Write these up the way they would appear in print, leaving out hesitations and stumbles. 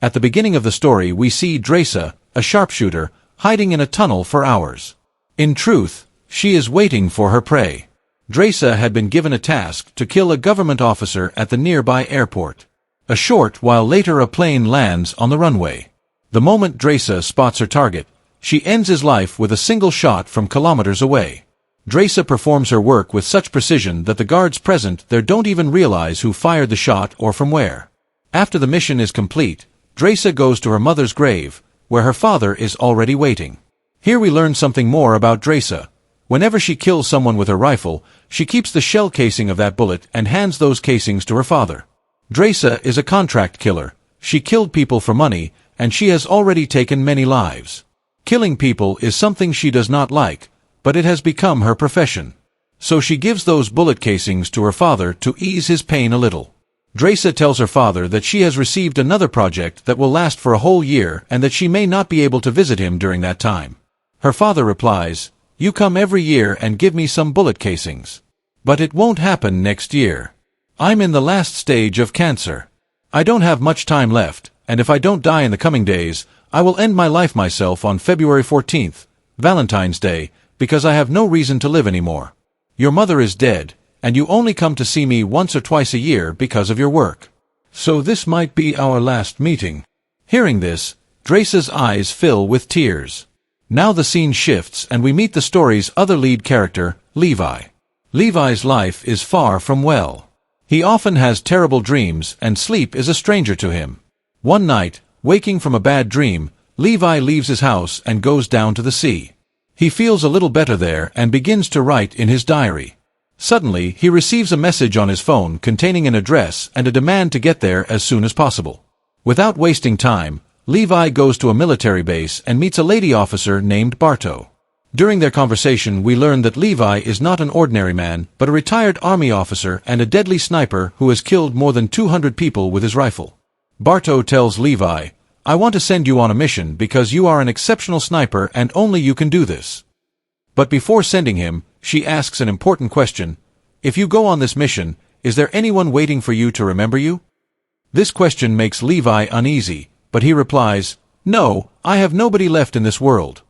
At the beginning of the story we see Drasa, a sharpshooter, hiding in a tunnel for hours. In truth, she is waiting for her prey. Drasa had been given a task to kill a government officer at the nearby airport. A short while later a plane lands on the runway. The moment Drasa spots her target, she ends his life with a single shot from kilometers away. Drasa performs her work with such precision that the guards present there don't even realize who fired the shot or from where. After the mission is complete, Drasa goes to her mother's grave, where her father is already waiting. Here we learn something more about Drasa. Whenever she kills someone with her rifle, she keeps the shell casing of that bullet and hands those casings to her father. Drasa is a contract killer. She killed people for money, and she has already taken many lives. Killing people is something she does not like, but it has become her profession. So she gives those bullet casings to her father to ease his pain a little. Drasa tells her father that she has received another project that will last for a whole year and that she may not be able to visit him during that time. Her father replies, "You come every year and give me some bullet casings. But it won't happen next year. I'm in the last stage of cancer. I don't have much time left, and if I don't die in the coming days, I will end my life myself on February 14th, Valentine's Day, because I have no reason to live anymore. Your mother is dead, and you only come to see me once or twice a year because of your work. So this might be our last meeting." Hearing this, Drasa's eyes fill with tears. Now the scene shifts and we meet the story's other lead character, Levi. Levi's life is far from well. He often has terrible dreams and sleep is a stranger to him. One night, waking from a bad dream, Levi leaves his house and goes down to the sea. He feels a little better there and begins to write in his diary. Suddenly, he receives a message on his phone containing an address and a demand to get there as soon as possible. Without wasting time, Levi goes to a military base and meets a lady officer named Barto. During their conversation we learn that Levi is not an ordinary man, but a retired army officer and a deadly sniper who has killed more than 200 people with his rifle. Barto tells Levi, "I want to send you on a mission because you are an exceptional sniper and only you can do this." But before sending him, she asks an important question. "If you go on this mission, is there anyone waiting for you to remember you?" This question makes Levi uneasy, but he replies, "No, I have nobody left in this world."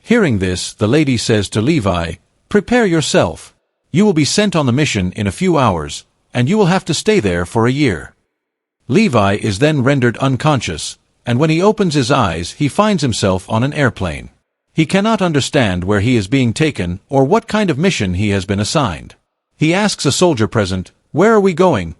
Hearing this, the lady says to Levi, "Prepare yourself. You will be sent on the mission in a few hours, and you will have to stay there for a year." Levi is then rendered unconscious, and when he opens his eyes he finds himself on an airplane. He cannot understand where he is being taken or what kind of mission he has been assigned. He asks a soldier present, "Where are we going?"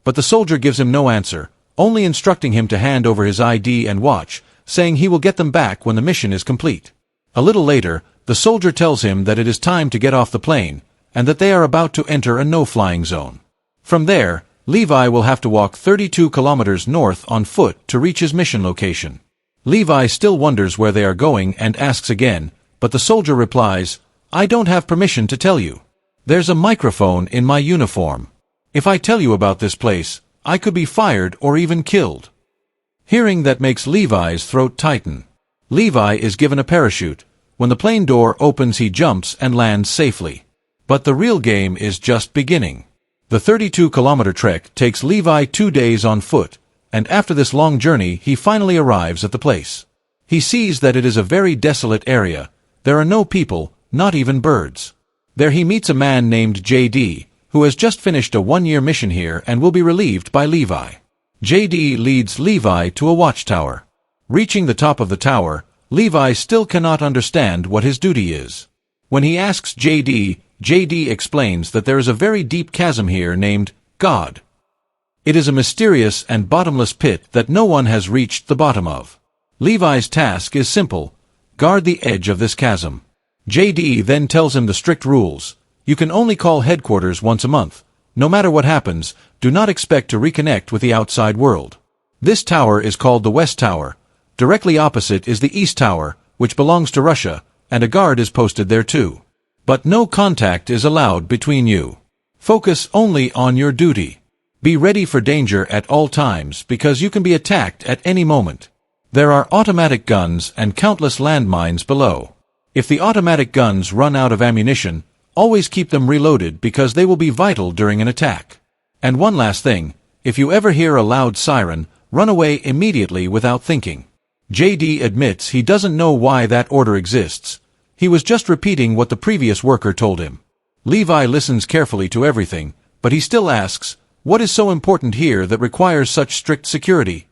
But the soldier gives him no answer, only instructing him to hand over his ID and watch, saying he will get them back when the mission is complete. A little later, the soldier tells him that it is time to get off the plane, and that they are about to enter a no-flying zone. From there, Levi will have to walk 32 kilometers north on foot to reach his mission location. Levi still wonders where they are going and asks again, but the soldier replies, "I don't have permission to tell you. There's a microphone in my uniform. If I tell you about this place, I could be fired or even killed." Hearing that makes Levi's throat tighten. Levi is given a parachute. When the plane door opens he jumps and lands safely. But the real game is just beginning. The 32-kilometer trek takes Levi 2 days on foot, and after this long journey he finally arrives at the place. He sees that it is a very desolate area. There are no people, not even birds. There he meets a man named JD, who has just finished a 1-year mission here and will be relieved by Levi. JD leads Levi to a watchtower. Reaching the top of the tower, Levi still cannot understand what his duty is. When he asks JD, JD explains that there is a very deep chasm here named God. It is a mysterious and bottomless pit that no one has reached the bottom of. Levi's task is simple: guard the edge of this chasm. JD then tells him the strict rules. You can only call headquarters once a month. No matter what happens, do not expect to reconnect with the outside world. This tower is called the West Tower. Directly opposite is the East Tower, which belongs to Russia, and a guard is posted there too. But no contact is allowed between you. Focus only on your duty. Be ready for danger at all times because you can be attacked at any moment. There are automatic guns and countless landmines below. If the automatic guns run out of ammunition, always keep them reloaded because they will be vital during an attack. And one last thing, if you ever hear a loud siren, Run away immediately without thinking. JD admits he doesn't know why that order exists. He was just repeating what the previous worker told him. Levi listens carefully to everything, but he still asks, what is so important here that requires such strict security?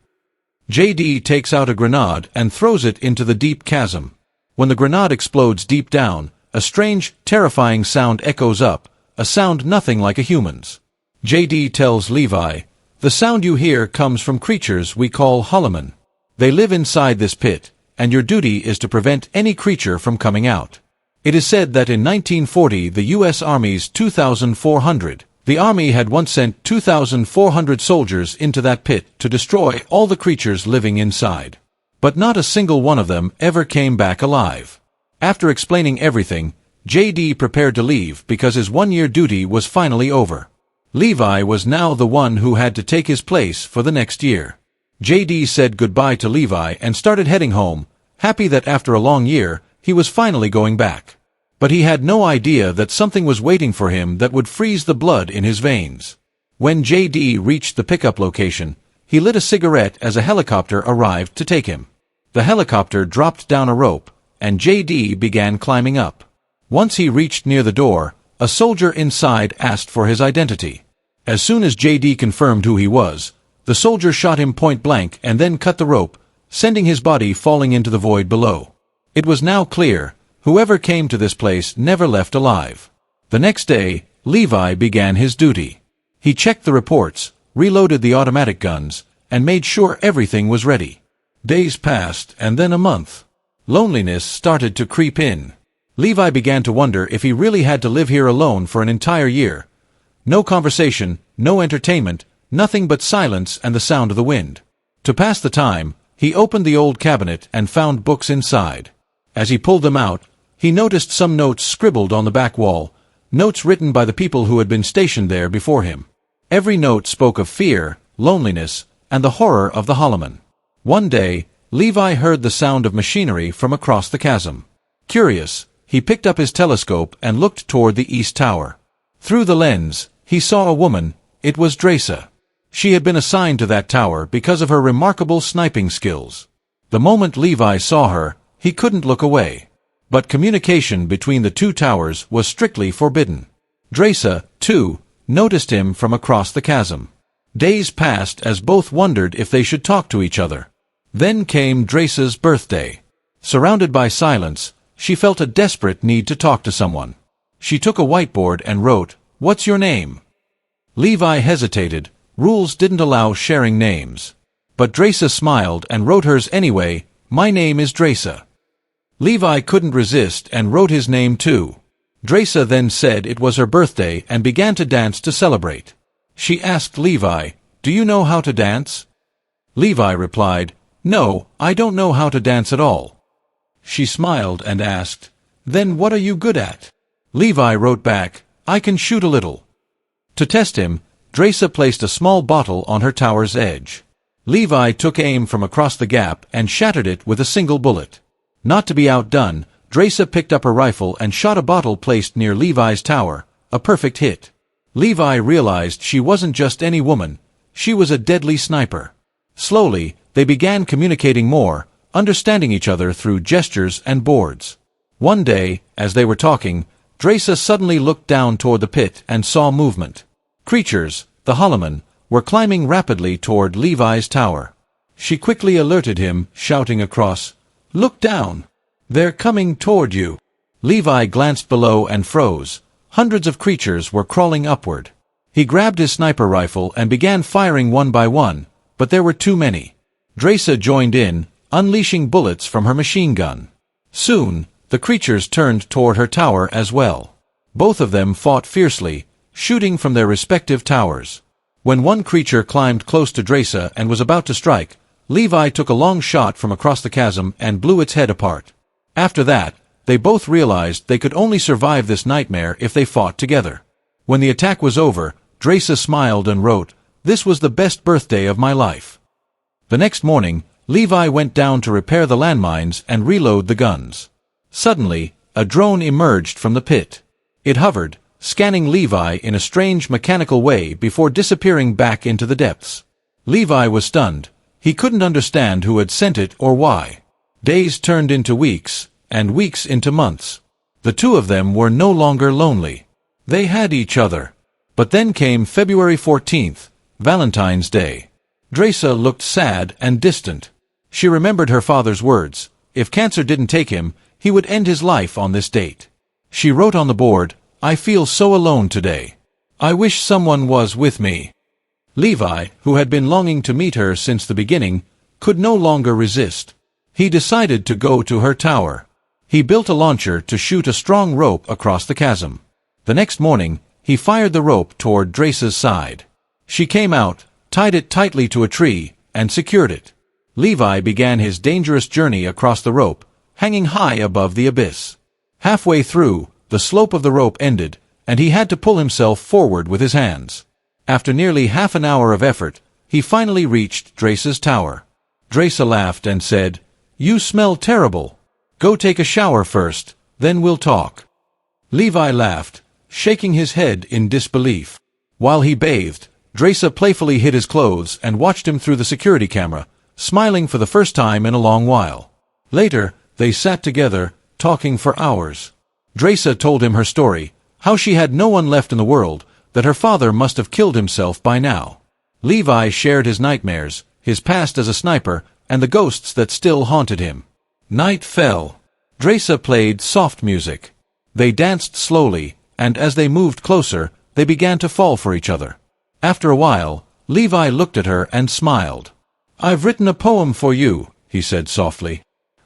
JD takes out a grenade and throws it into the deep chasm. When the grenade explodes deep down, a strange, terrifying sound echoes up, a sound nothing like a human's. JD tells Levi, the sound you hear comes from creatures we call Hollomen. They live inside this pit, and your duty is to prevent any creature from coming out. It is said that in 1940 the U.S. Army's 2,400. The Army had once sent 2,400 soldiers into that pit to destroy all the creatures living inside. But not a single one of them ever came back alive. After explaining everything, JD prepared to leave because his one-year duty was finally over. Levi was now the one who had to take his place for the next year. JD said goodbye to Levi and started heading home, happy that after a long year, he was finally going back. But he had no idea that something was waiting for him that would freeze the blood in his veins. When JD reached the pickup location, he lit a cigarette as a helicopter arrived to take him. The helicopter dropped down a rope, and JD began climbing up. Once he reached near the door, a soldier inside asked for his identity. As soon as JD confirmed who he was, the soldier shot him point blank and then cut the rope, sending his body falling into the void below. It was now clear, whoever came to this place never left alive. The next day, Levi began his duty. He checked the reports, reloaded the automatic guns, and made sure everything was ready. Days passed, and then a month. Loneliness started to creep in. Levi began to wonder if he really had to live here alone for an entire year. No conversation, no entertainment, nothing but silence and the sound of the wind. To pass the time, he opened the old cabinet and found books inside. As he pulled them out, he noticed some notes scribbled on the back wall, notes written by the people who had been stationed there before him. Every note spoke of fear, loneliness, and the horror of the Hollomen. One day, Levi heard the sound of machinery from across the chasm. Curious, he picked up his telescope and looked toward the east tower. Through the lens, he saw a woman. It was Drasa. She had been assigned to that tower because of her remarkable sniping skills. The moment Levi saw her, he couldn't look away. But communication between the two towers was strictly forbidden. Drasa, too, noticed him from across the chasm. Days passed as both wondered if they should talk to each other. Then came Drasa's birthday. Surrounded by silence, she felt a desperate need to talk to someone. She took a whiteboard and wrote, "What's your name?" Levi hesitated. Rules didn't allow sharing names. But Drasa smiled and wrote hers anyway, "My name is Drasa." Levi couldn't resist and wrote his name too. Drasa then said it was her birthday and began to dance to celebrate. She asked Levi, "Do you know how to dance?" Levi replied, "No, I don't know how to dance at all." She smiled and asked, "Then what are you good at?" Levi wrote back, "I can shoot a little." To test him, Drasa placed a small bottle on her tower's edge. Levi took aim from across the gap and shattered it with a single bullet. Not to be outdone, Drasa picked up her rifle and shot a bottle placed near Levi's tower, a perfect hit. Levi realized she wasn't just any woman, she was a deadly sniper. Slowly, they began communicating more, understanding each other through gestures and boards. One day, as they were talking, Drasa suddenly looked down toward the pit and saw movement. Creatures, the Hollomen, were climbing rapidly toward Levi's tower. She quickly alerted him, shouting across, "Look down! They're coming toward you!" Levi glanced below and froze. Hundreds of creatures were crawling upward. He grabbed his sniper rifle and began firing one by one, but there were too many. Drasa joined in, unleashing bullets from her machine gun. Soon, the creatures turned toward her tower as well. Both of them fought fiercely, shooting from their respective towers. When one creature climbed close to Drasa and was about to strike, Levi took a long shot from across the chasm and blew its head apart. After that, they both realized they could only survive this nightmare if they fought together. When the attack was over, Drasa smiled and wrote, "This was the best birthday of my life." The next morning, Levi went down to repair the landmines and reload the guns. Suddenly, a drone emerged from the pit. It hovered, scanning Levi in a strange mechanical way before disappearing back into the depths. Levi was stunned. He couldn't understand who had sent it or why. Days turned into weeks, and weeks into months. The two of them were no longer lonely. They had each other. But then came February 14th, Valentine's Day. Drasa looked sad and distant. She remembered her father's words. If cancer didn't take him, he would end his life on this date. She wrote on the board, "I feel so alone today. I wish someone was with me." Levi, who had been longing to meet her since the beginning, could no longer resist. He decided to go to her tower. He built a launcher to shoot a strong rope across the chasm. The next morning, he fired the rope toward Drasa's side. She came out, tied it tightly to a tree, and secured it. Levi began his dangerous journey across the rope, hanging high above the abyss. Halfway through, the slope of the rope ended, and he had to pull himself forward with his hands. After nearly half an hour of effort, he finally reached Drasa's tower. Drasa laughed and said, "You smell terrible. Go take a shower first, then we'll talk." Levi laughed, shaking his head in disbelief. While he bathed, Drasa playfully hid his clothes and watched him through the security camera, smiling for the first time in a long while. Later, they sat together, talking for hours. Drasa told him her story, how she had no one left in the world, that her father must have killed himself by now. Levi shared his nightmares, his past as a sniper, and the ghosts that still haunted him. Night fell. Drasa played soft music. They danced slowly, and as they moved closer, they began to fall for each other. After a while, Levi looked at her and smiled. "I've written a poem for you," he said softly.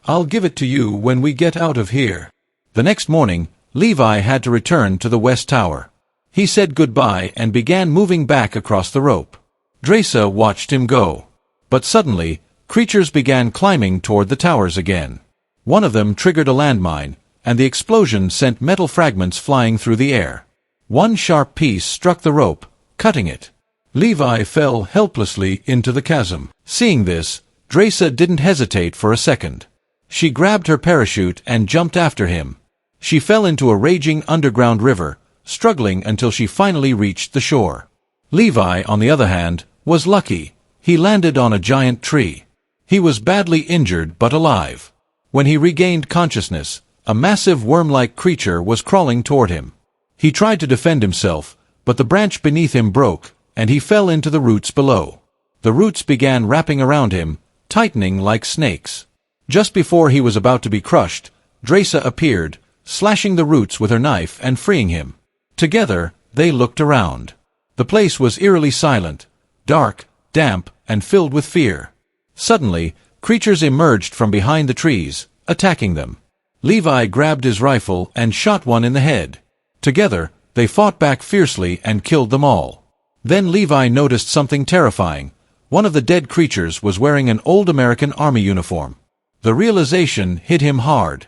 "I'll give it to you when we get out of here." The next morning, Levi had to return to the West Tower. He said goodbye and began moving back across the rope. Drasa watched him go. But suddenly, creatures began climbing toward the towers again. One of them triggered a landmine, and the explosion sent metal fragments flying through the air. One sharp piece struck the rope, cutting it. Levi fell helplessly into the chasm. Seeing this, Drasa didn't hesitate for a second. She grabbed her parachute and jumped after him. She fell into a raging underground river, struggling until she finally reached the shore. Levi, on the other hand, was lucky. He landed on a giant tree. He was badly injured but alive. When he regained consciousness, a massive worm-like creature was crawling toward him. He tried to defend himself, but the branch beneath him broke, and he fell into the roots below. The roots began wrapping around him, tightening like snakes. Just before he was about to be crushed, Drasa appeared, slashing the roots with her knife and freeing him. Together, they looked around. The place was eerily silent, dark, damp, and filled with fear. Suddenly, creatures emerged from behind the trees, attacking them. Levi grabbed his rifle and shot one in the head. Together, they fought back fiercely and killed them all. Then Levi noticed something terrifying. One of the dead creatures was wearing an old American Army uniform. The realization hit him hard.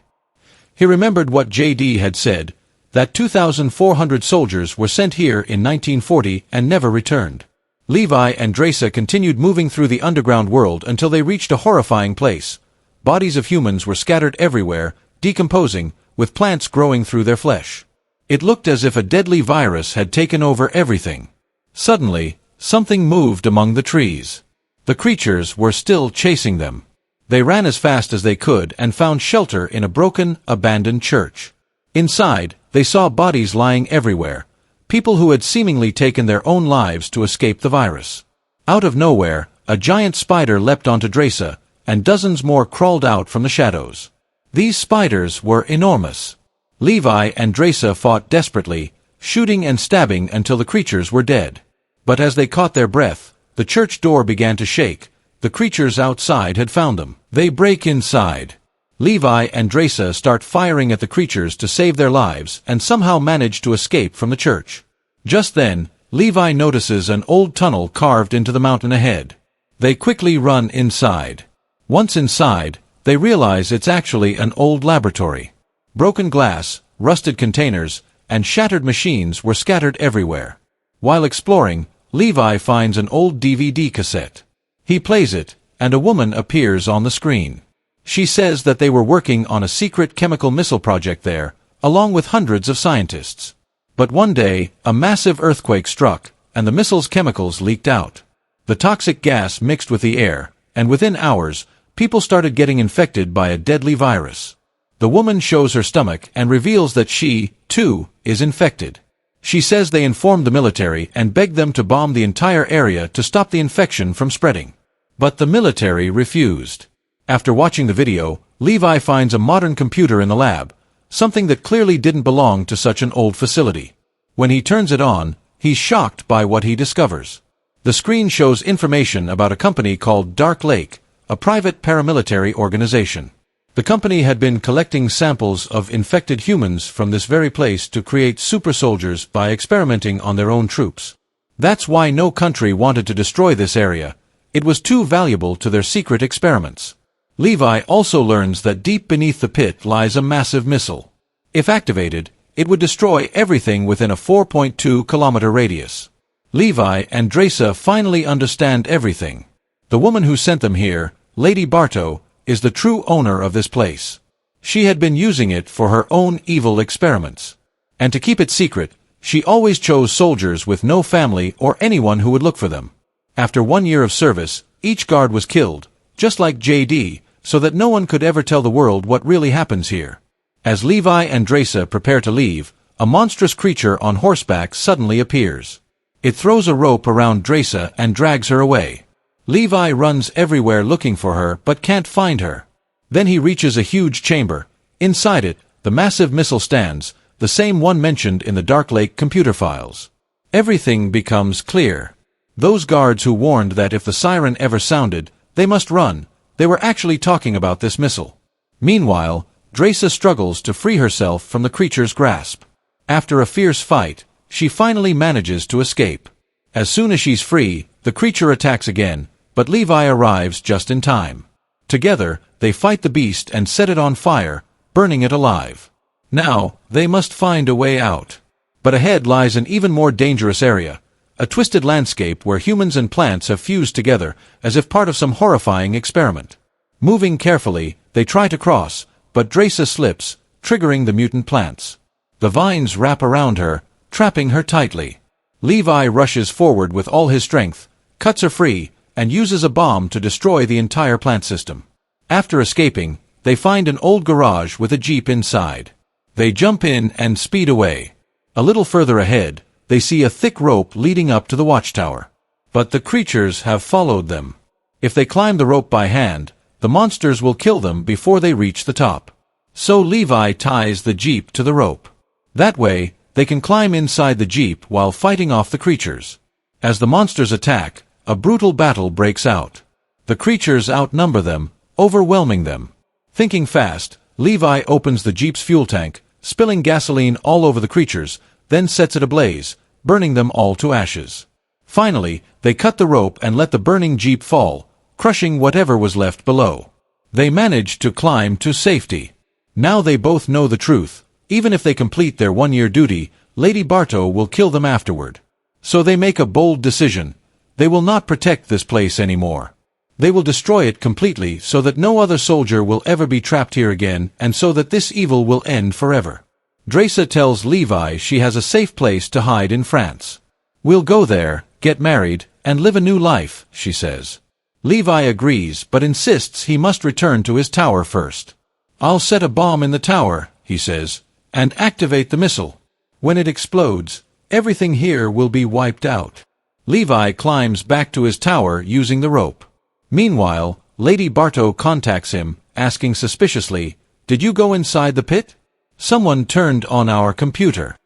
He remembered what J.D. had said, that 2,400 soldiers were sent here in 1940 and never returned. Levi and Drasa continued moving through the underground world until they reached a horrifying place. Bodies of humans were scattered everywhere, decomposing, with plants growing through their flesh. It looked as if a deadly virus had taken over everything. Suddenly, something moved among the trees. The creatures were still chasing them. They ran as fast as they could and found shelter in a broken, abandoned church. Inside, they saw bodies lying everywhere, people who had seemingly taken their own lives to escape the virus. Out of nowhere, a giant spider leapt onto Drasa, and dozens more crawled out from the shadows. These spiders were enormous. Levi and Drasa fought desperately, shooting and stabbing until the creatures were dead. But as they caught their breath, the church door began to shake. The creatures outside had found them. They break inside. Levi and Drasa start firing at the creatures to save their lives and somehow manage to escape from the church. Just then, Levi notices an old tunnel carved into the mountain ahead. They quickly run inside. Once inside, they realize it's actually an old laboratory. Broken glass, rusted containers, and shattered machines were scattered everywhere. While exploring, Levi finds an old DVD cassette. He plays it, and a woman appears on the screen. She says that they were working on a secret chemical missile project there, along with hundreds of scientists. But one day, a massive earthquake struck, and the missile's chemicals leaked out. The toxic gas mixed with the air, and within hours, people started getting infected by a deadly virus. The woman shows her stomach and reveals that she, too, is infected. She says they informed the military and begged them to bomb the entire area to stop the infection from spreading. But the military refused. After watching the video, Levi finds a modern computer in the lab, something that clearly didn't belong to such an old facility. When he turns it on, he's shocked by what he discovers. The screen shows information about a company called Dark Lake, a private paramilitary organization. The company had been collecting samples of infected humans from this very place to create super soldiers by experimenting on their own troops. That's why no country wanted to destroy this area. It was too valuable to their secret experiments. Levi also learns that deep beneath the pit lies a massive missile. If activated, it would destroy everything within a 4.2-kilometer radius. Levi and Drasa finally understand everything. The woman who sent them here, Lady Bartow, is the true owner of this place. She had been using it for her own evil experiments. And to keep it secret, she always chose soldiers with no family or anyone who would look for them. After 1 year of service, each guard was killed, just like JD, so that no one could ever tell the world what really happens here. As Levi and Drasa prepare to leave, a monstrous creature on horseback suddenly appears. It throws a rope around Drasa and drags her away. Levi runs everywhere looking for her but can't find her. Then he reaches a huge chamber. Inside it, the massive missile stands, the same one mentioned in the Dark Lake computer files. Everything becomes clear. Those guards who warned that if the siren ever sounded, they must run, they were actually talking about this missile. Meanwhile, Drasa struggles to free herself from the creature's grasp. After a fierce fight, she finally manages to escape. As soon as she's free, the creature attacks again, but Levi arrives just in time. Together, they fight the beast and set it on fire, burning it alive. Now, they must find a way out. But ahead lies an even more dangerous area, a twisted landscape where humans and plants have fused together, as if part of some horrifying experiment. Moving carefully, they try to cross, but Drasa slips, triggering the mutant plants. The vines wrap around her, trapping her tightly. Levi rushes forward with all his strength, cuts her free, and uses a bomb to destroy the entire plant system. After escaping, they find an old garage with a jeep inside. They jump in and speed away. A little further ahead, they see a thick rope leading up to the watchtower. But the creatures have followed them. If they climb the rope by hand, the monsters will kill them before they reach the top. So Levi ties the jeep to the rope. That way, they can climb inside the jeep while fighting off the creatures. As the monsters attack, a brutal battle breaks out. The creatures outnumber them, overwhelming them. Thinking fast, Levi opens the jeep's fuel tank, spilling gasoline all over the creatures, then sets it ablaze, burning them all to ashes. Finally, they cut the rope and let the burning jeep fall, crushing whatever was left below. They manage to climb to safety. Now they both know the truth. Even if they complete their 1-year duty, Lady Bartow will kill them afterward. So they make a bold decision. They will not protect this place anymore. They will destroy it completely so that no other soldier will ever be trapped here again and so that this evil will end forever. Drasa tells Levi she has a safe place to hide in France. "We'll go there, get married, and live a new life," she says. Levi agrees but insists he must return to his tower first. "I'll set a bomb in the tower," he says, "and activate the missile. When it explodes, everything here will be wiped out." Levi climbs back to his tower using the rope. Meanwhile, Lady Bartow contacts him, asking suspiciously, "Did you go inside the pit? Someone turned on our computer."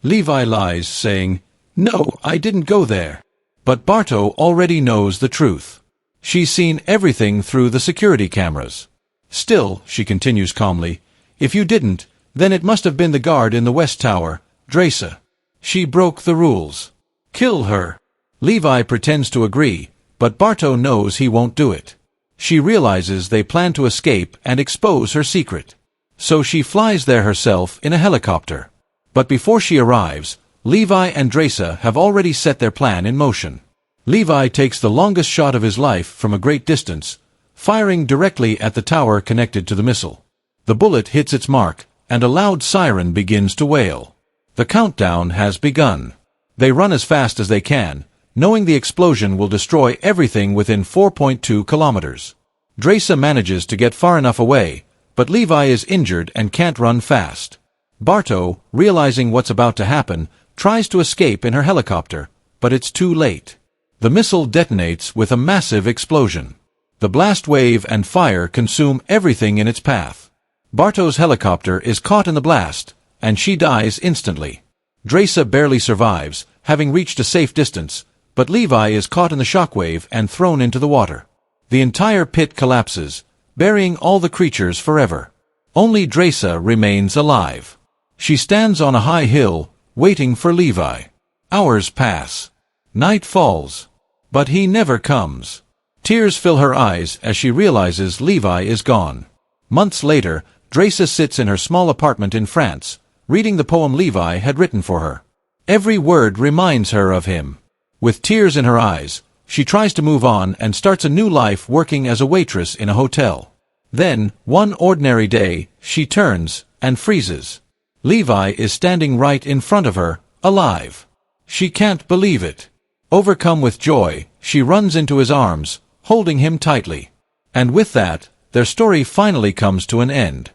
Levi lies, saying, "No, I didn't go there." But Bartow already knows the truth. She's seen everything through the security cameras. "Still," she continues calmly, "if you didn't, then it must have been the guard in the West Tower, Drasa. She broke the rules. Kill her." Levi pretends to agree, but Bartow knows he won't do it. She realizes they plan to escape and expose her secret. So she flies there herself in a helicopter. But before she arrives, Levi and Drasa have already set their plan in motion. Levi takes the longest shot of his life from a great distance, firing directly at the tower connected to the missile. The bullet hits its mark, and a loud siren begins to wail. The countdown has begun. They run as fast as they can, knowing the explosion will destroy everything within 4.2 kilometers. Drasa manages to get far enough away, but Levi is injured and can't run fast. Bartow, realizing what's about to happen, tries to escape in her helicopter, but it's too late. The missile detonates with a massive explosion. The blast wave and fire consume everything in its path. Bartow's helicopter is caught in the blast, and she dies instantly. Drasa barely survives, having reached a safe distance, but Levi is caught in the shockwave and thrown into the water. The entire pit collapses, burying all the creatures forever. Only Drasa remains alive. She stands on a high hill, waiting for Levi. Hours pass. Night falls. But he never comes. Tears fill her eyes as she realizes Levi is gone. Months later, Drasa sits in her small apartment in France, reading the poem Levi had written for her. Every word reminds her of him. With tears in her eyes, she tries to move on and starts a new life working as a waitress in a hotel. Then, one ordinary day, she turns and freezes. Levi is standing right in front of her, alive. She can't believe it. Overcome with joy, she runs into his arms, holding him tightly. And with that, their story finally comes to an end.